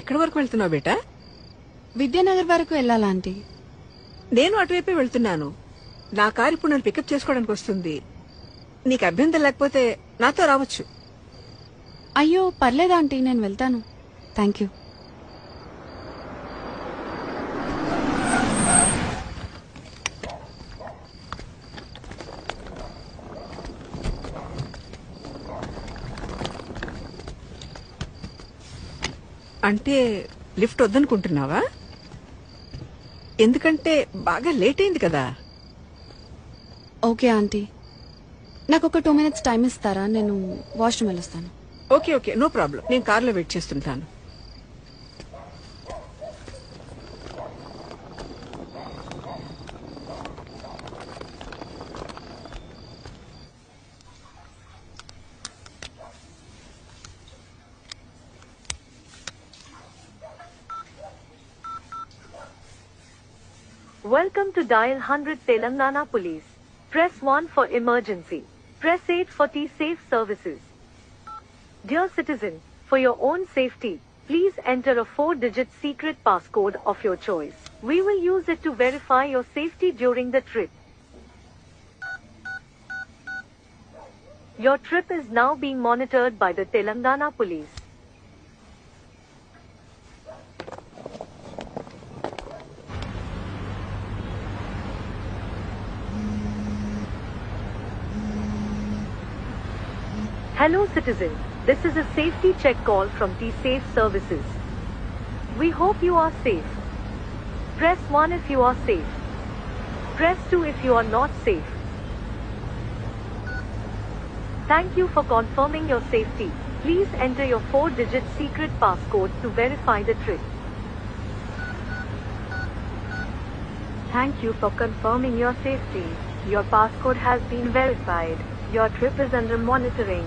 ఎక్కడి వరకు వెళ్తున్నావు బేటా? విద్యానగర్ వరకు వెళ్ళాలా ఆంటీ? నేను అటువైపే వెళ్తున్నాను. నా కారు ఇప్పుడు నన్ను పికప్ చేసుకోవడానికి వస్తుంది. నీకు అభ్యంతరం లేకపోతే నాతో రావచ్చు. అయ్యో పర్లేదా ఆంటీ, నేను వెళ్తాను. Thank you. అంటే లిఫ్ట్ వద్దనుకుంటున్నావా? ఎందుకంటే బాగా లేట్ అయింది కదా. ఓకే ఆంటీ, నాకు ఒక 2 minutes టైం ఇస్తారా? నేను వాష్రూమ్ వెళ్ళొస్తాను. Okay okay, no problem. నేను కార్లో వెయిట్ చేస్తుంటాను. Welcome to Dial 100 Telangana Police. Press 1 for emergency. Press 8 for T-Safe services. Dear citizen, for your own safety, please enter a 4-digit secret passcode of your choice. We will use it to verify your safety during the trip. Your trip is now being monitored by the Telangana Police. Hello citizen, this is a safety check call from T-Safe services. We hope you are safe. Press 1 if you are safe. Press 2 if you are not safe. Thank you for confirming your safety. Please enter your 4-digit secret passcode to verify the trip. Thank you for confirming your safety. Your passcode has been verified. Your trip is under monitoring.